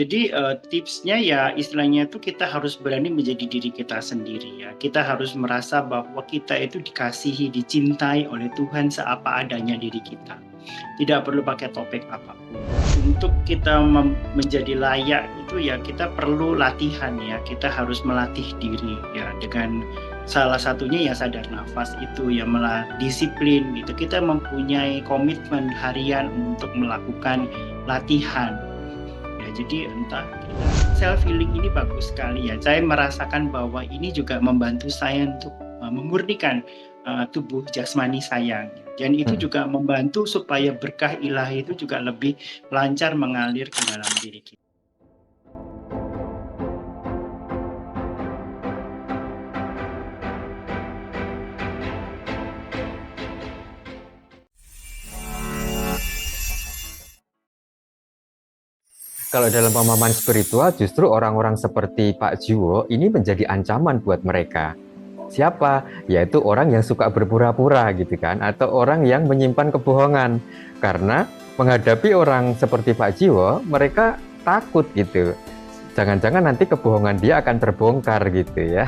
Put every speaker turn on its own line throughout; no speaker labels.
Jadi, tipsnya ya istilahnya itu kita harus berani menjadi diri kita sendiri ya. Kita harus merasa bahwa kita itu dikasihi, dicintai oleh Tuhan seapa adanya diri kita. Tidak perlu pakai topeng apapun. Untuk kita menjadi layak itu ya kita perlu latihan ya. Kita harus melatih diri ya dengan salah satunya ya sadar nafas itu ya, disiplin gitu. Kita mempunyai komitmen harian untuk melakukan latihan. Ya, jadi entah self healing ini bagus sekali ya. Saya merasakan bahwa ini juga membantu saya untuk memurnikan tubuh jasmani saya. Dan itu
Hmm.
juga membantu supaya berkah ilahi itu juga lebih lancar mengalir ke dalam diri kita.
Kalau dalam pemahaman spiritual, justru orang-orang seperti Pak Jiwo ini menjadi ancaman buat mereka. Siapa? Yaitu orang yang suka berpura-pura gitu kan, atau orang yang menyimpan kebohongan. Karena menghadapi orang seperti Pak Jiwo, mereka takut gitu. Jangan-jangan nanti kebohongan dia akan terbongkar gitu ya.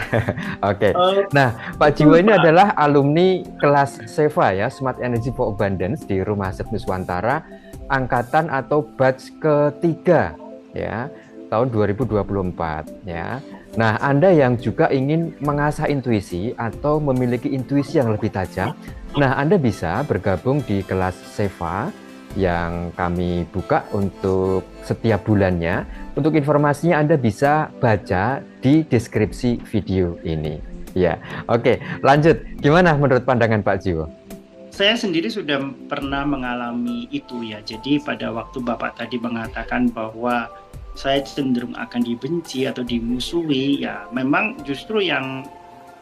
Oke. Nah, Pak Jiwo
Betul
ini
Pak.
adalah alumni kelas SEVA ya, Smart Energy for Abundance di Rumah Sakit Nuswantara, angkatan atau batch ketiga ya, tahun 2024 ya. Nah, Anda yang juga ingin mengasah intuisi atau memiliki intuisi yang lebih tajam, nah Anda bisa bergabung di kelas SEVA yang kami buka untuk setiap bulannya. Untuk informasinya Anda bisa baca di deskripsi video ini. Ya, oke, lanjut. Gimana menurut pandangan Pak Jiwo?
Saya sendiri sudah pernah mengalami itu ya. Jadi pada waktu Bapak tadi mengatakan bahwa saya cenderung akan dibenci atau dimusuhi, ya memang justru yang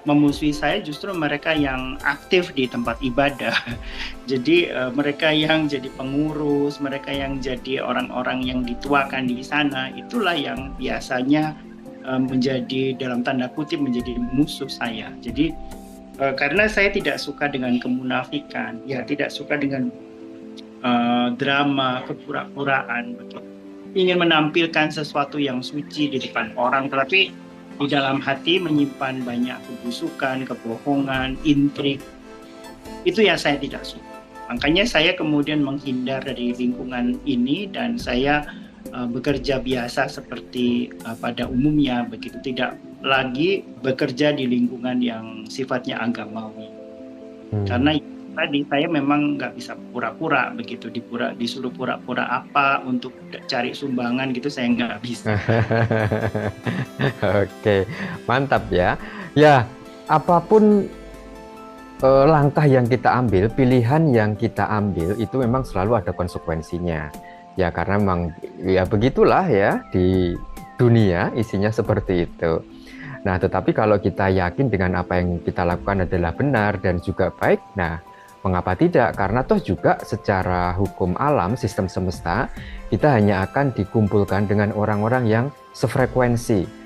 memusuhi saya justru mereka yang aktif di tempat ibadah. Jadi mereka yang jadi pengurus, mereka yang jadi orang-orang yang dituakan di sana, itulah yang biasanya menjadi dalam tanda kutip menjadi musuh saya. Jadi karena saya tidak suka dengan kemunafikan, ya tidak suka dengan drama, kepura-puraan, begitu. Ingin menampilkan sesuatu yang suci di depan orang, tetapi di dalam hati menyimpan banyak kebusukan, kebohongan, intrik. Itu yang saya tidak suka. Makanya saya kemudian menghindar dari lingkungan ini dan saya bekerja biasa seperti pada umumnya, begitu, tidak lagi bekerja di lingkungan yang sifatnya agamawi. Karena tadi saya memang nggak bisa pura-pura begitu, disuruh pura-pura apa untuk cari sumbangan gitu saya nggak bisa.
Oke, mantap ya. Ya, apapun langkah yang kita ambil, pilihan yang kita ambil itu memang selalu ada konsekuensinya. Ya karena memang ya begitulah ya di dunia isinya seperti itu. Nah, tetapi kalau kita yakin dengan apa yang kita lakukan adalah benar dan juga baik, nah mengapa tidak? Karena toh juga secara hukum alam, sistem semesta, kita hanya akan dikumpulkan dengan orang-orang yang sefrekuensi.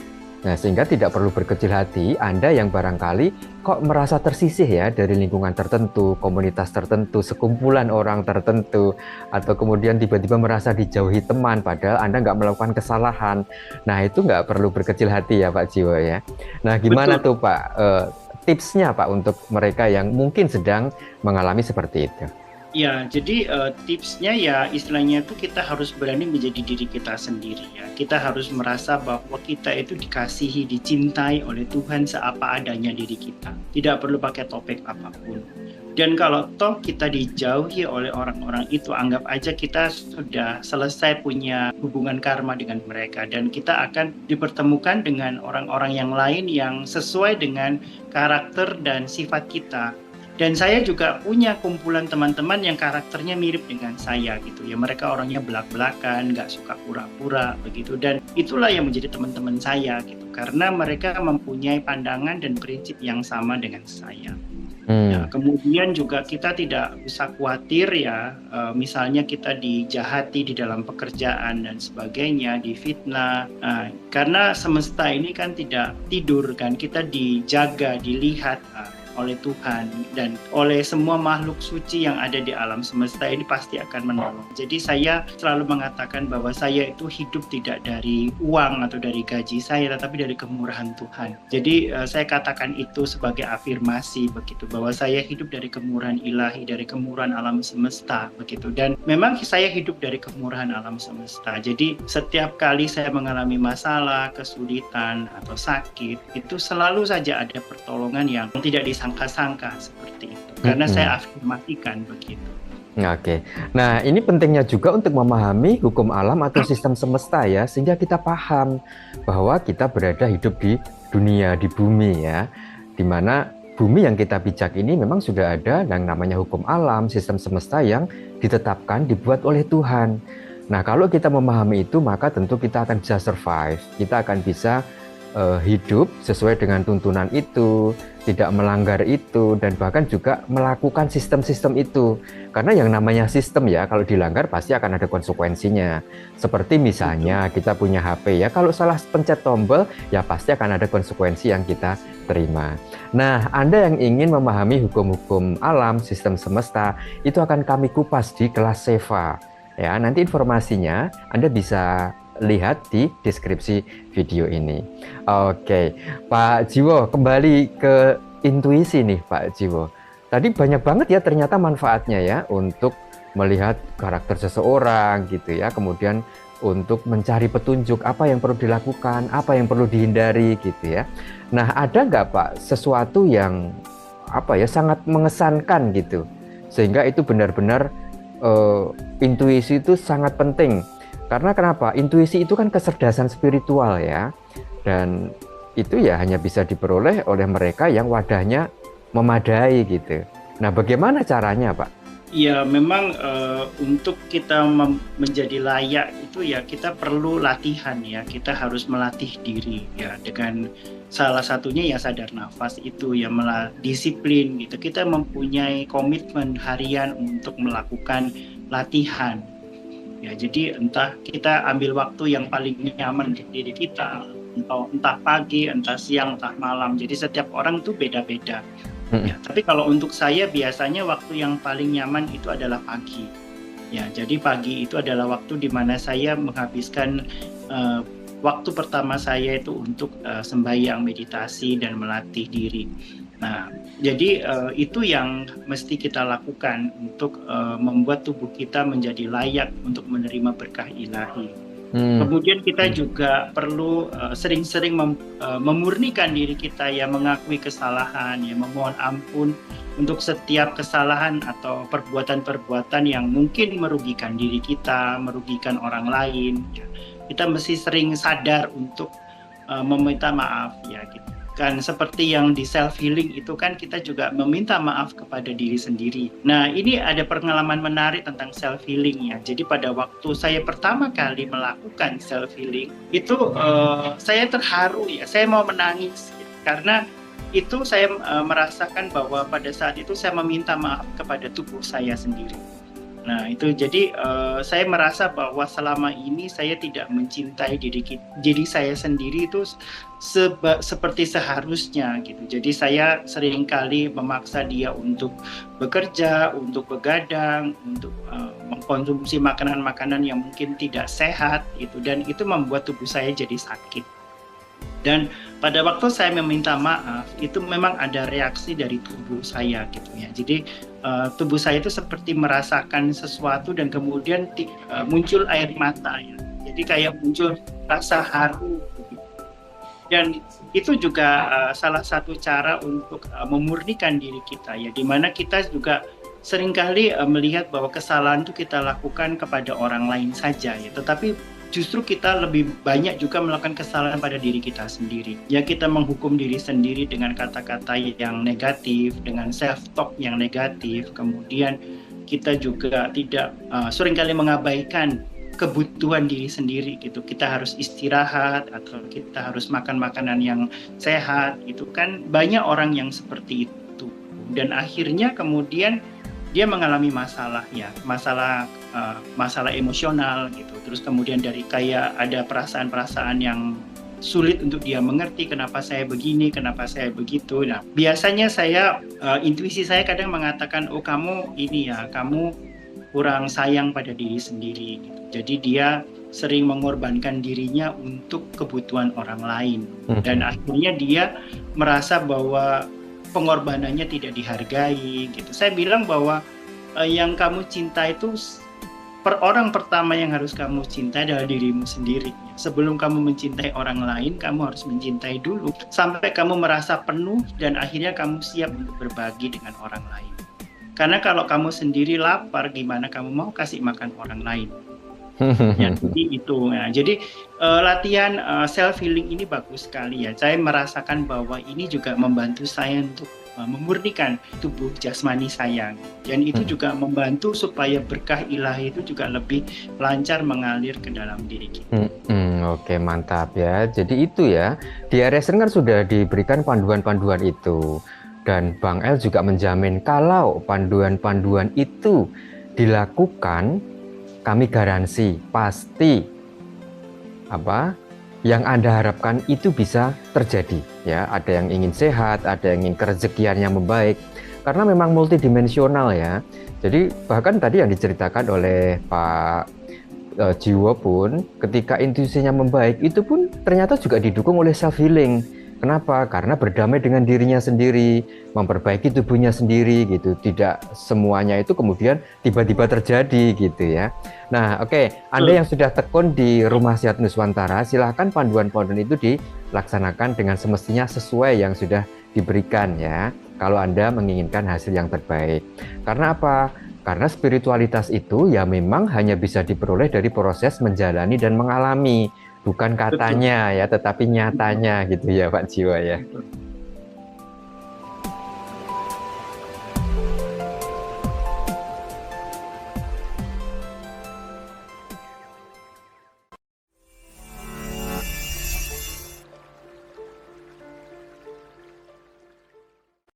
Nah, sehingga tidak perlu berkecil hati Anda yang barangkali kok merasa tersisih ya dari lingkungan tertentu, komunitas tertentu, sekumpulan orang tertentu, atau kemudian tiba-tiba merasa dijauhi teman padahal Anda nggak melakukan kesalahan. Nah, itu nggak perlu berkecil hati ya Pak Jiwo ya. Nah, gimana
Betul.
tuh Pak tipsnya Pak untuk mereka yang mungkin sedang mengalami seperti itu?
Ya, jadi tipsnya ya istilahnya itu kita harus berani menjadi diri kita sendiri ya. Kita harus merasa bahwa kita itu dikasihi, dicintai oleh Tuhan seapa adanya diri kita. Tidak perlu pakai topeng apapun. Dan kalau toh kita dijauhi oleh orang-orang itu, anggap aja kita sudah selesai punya hubungan karma dengan mereka. Dan kita akan dipertemukan dengan orang-orang yang lain yang sesuai dengan karakter dan sifat kita. Dan saya juga punya kumpulan teman-teman yang karakternya mirip dengan saya gitu ya. Mereka orangnya belak-belakan, nggak suka pura-pura begitu. Dan itulah yang menjadi teman-teman saya gitu. Karena mereka mempunyai pandangan dan prinsip yang sama dengan saya. Ya, kemudian juga kita tidak usah khawatir ya, misalnya kita dijahati di dalam pekerjaan dan sebagainya, difitnah. Karena semesta ini kan tidak tidur kan, kita dijaga, dilihat. oleh Tuhan dan oleh semua makhluk suci yang ada di alam semesta ini pasti akan menolong. Jadi saya selalu mengatakan bahwa saya itu hidup tidak dari uang atau dari gaji saya, tetapi dari kemurahan Tuhan. Jadi saya katakan itu sebagai afirmasi begitu, bahwa saya hidup dari kemurahan ilahi, dari kemurahan alam semesta begitu. Dan memang saya hidup dari kemurahan alam semesta. Jadi setiap kali saya mengalami masalah, kesulitan atau sakit, itu selalu saja ada pertolongan yang tidak disangka-sangka seperti itu. Karena saya afirmasikan begitu.
Oke. Nah, ini pentingnya juga untuk memahami hukum alam atau sistem semesta ya, sehingga kita paham bahwa kita berada hidup di dunia, di bumi ya, di mana bumi yang kita pijak ini memang sudah ada yang namanya hukum alam, sistem semesta yang ditetapkan, dibuat oleh Tuhan. Nah, kalau kita memahami itu, maka tentu kita akan bisa survive, kita akan bisa hidup sesuai dengan tuntunan itu, tidak melanggar itu, dan bahkan juga melakukan sistem-sistem itu. Karena yang namanya sistem ya, kalau dilanggar pasti akan ada konsekuensinya. Seperti misalnya kita punya HP ya, kalau salah pencet tombol ya pasti akan ada konsekuensi yang kita terima. Nah, Anda yang ingin memahami hukum-hukum alam, sistem semesta, itu akan kami kupas di kelas Seva. Ya, nanti informasinya Anda bisa lihat di deskripsi video ini. Oke, Pak Jiwo, kembali ke intuisi nih Pak Jiwo. Tadi banyak banget ya ternyata manfaatnya ya untuk melihat karakter seseorang gitu ya, kemudian untuk mencari petunjuk apa yang perlu dilakukan, apa yang perlu dihindari gitu ya. Nah, ada nggak Pak sesuatu yang sangat mengesankan gitu, sehingga itu benar-benar intuisi itu sangat penting. Karena kenapa? Intuisi itu kan kecerdasan spiritual ya, dan itu ya hanya bisa diperoleh oleh mereka yang wadahnya memadai gitu. Nah, bagaimana caranya, Pak?
Ya, memang untuk kita menjadi layak itu ya kita perlu latihan ya. Kita harus melatih diri ya, dengan salah satunya ya sadar nafas itu ya, disiplin gitu. Kita mempunyai komitmen harian untuk melakukan latihan. Ya, jadi entah kita ambil waktu yang paling nyaman di diri kita, entah pagi, entah siang, entah malam. Jadi setiap orang itu beda-beda. Ya, tapi kalau untuk saya biasanya waktu yang paling nyaman itu adalah pagi. Ya, jadi pagi itu adalah waktu di mana saya menghabiskan waktu pertama saya itu untuk sembahyang, meditasi dan melatih diri. Nah, jadi itu yang mesti kita lakukan untuk membuat tubuh kita menjadi layak untuk menerima berkah ilahi. Kemudian kita juga perlu sering-sering memurnikan diri kita ya, mengakui kesalahan ya, memohon ampun untuk setiap kesalahan atau perbuatan-perbuatan yang mungkin merugikan diri kita, merugikan orang lain. Ya. Kita mesti sering sadar untuk meminta maaf ya gitu. Kan seperti yang di self healing itu kan kita juga meminta maaf kepada diri sendiri. Nah, ini ada pengalaman menarik tentang self healing ya. Jadi pada waktu saya pertama kali melakukan self healing itu saya terharu ya. Saya mau menangis gitu. Karena itu saya merasakan bahwa pada saat itu saya meminta maaf kepada tubuh saya sendiri. Nah, itu jadi saya merasa bahwa selama ini saya tidak mencintai diri saya sendiri itu seperti seharusnya gitu. Jadi saya seringkali memaksa dia untuk bekerja, untuk begadang, untuk mengkonsumsi makanan-makanan yang mungkin tidak sehat gitu, dan itu membuat tubuh saya jadi sakit. Dan pada waktu saya meminta maaf, itu memang ada reaksi dari tubuh saya gitu ya. Jadi tubuh saya itu seperti merasakan sesuatu dan kemudian muncul air mata ya. Jadi kayak muncul rasa haru gitu. Dan itu juga salah satu cara untuk memurnikan diri kita ya, di mana kita juga seringkali melihat bahwa kesalahan itu kita lakukan kepada orang lain saja ya, tetapi justru kita lebih banyak juga melakukan kesalahan pada diri kita sendiri. Ya, kita menghukum diri sendiri dengan kata-kata yang negatif, dengan self-talk yang negatif. Kemudian kita juga tidak seringkali mengabaikan kebutuhan diri sendiri gitu. Kita harus istirahat atau kita harus makan makanan yang sehat. Itu kan banyak orang yang seperti itu. Dan akhirnya kemudian dia mengalami masalah ya, masalah emosional gitu. Terus kemudian dari kayak ada perasaan-perasaan yang sulit untuk dia mengerti kenapa saya begini, kenapa saya begitu. Nah, biasanya intuisi saya kadang mengatakan, oh kamu ini ya, kamu kurang sayang pada diri sendiri. Gitu. Jadi dia sering mengorbankan dirinya untuk kebutuhan orang lain. Dan akhirnya dia merasa bahwa pengorbanannya tidak dihargai. Gitu. Saya bilang bahwa yang kamu cinta itu orang pertama yang harus kamu cintai adalah dirimu sendiri. Sebelum kamu mencintai orang lain, kamu harus mencintai dulu. Sampai kamu merasa penuh dan akhirnya kamu siap untuk berbagi dengan orang lain. Karena kalau kamu sendiri lapar, gimana kamu mau kasih makan orang lain? Ya, jadi itu. Ya. Jadi latihan self healing ini bagus sekali ya. Saya merasakan bahwa ini juga membantu saya untuk memurnikan tubuh jasmani saya. Dan itu juga membantu supaya berkah ilahi itu juga lebih lancar mengalir ke dalam diri kita.
Oke, mantap ya. Jadi itu ya, di RSN kan sudah diberikan panduan-panduan itu. Dan Bang El juga menjamin kalau panduan-panduan itu dilakukan, kami garansi pasti yang Anda harapkan itu bisa terjadi ya. Ada yang ingin sehat, ada yang ingin kerezekian yang membaik, karena memang multidimensional ya. Jadi bahkan tadi yang diceritakan oleh Pak Jiwo pun, ketika intuisinya membaik itu pun ternyata juga didukung oleh self healing. Kenapa? Karena berdamai dengan dirinya sendiri, memperbaiki tubuhnya sendiri gitu. Tidak semuanya itu kemudian tiba-tiba terjadi gitu ya. Nah, oke. Anda yang sudah tekun di Rumah Sehat Nuswantara, silahkan panduan-panduan itu dilaksanakan dengan semestinya sesuai yang sudah diberikan ya. Kalau Anda menginginkan hasil yang terbaik. Karena apa? Karena spiritualitas itu ya memang hanya bisa diperoleh dari proses menjalani dan mengalami. Bukan katanya ya, tetapi nyatanya gitu ya Pak Jiwo ya.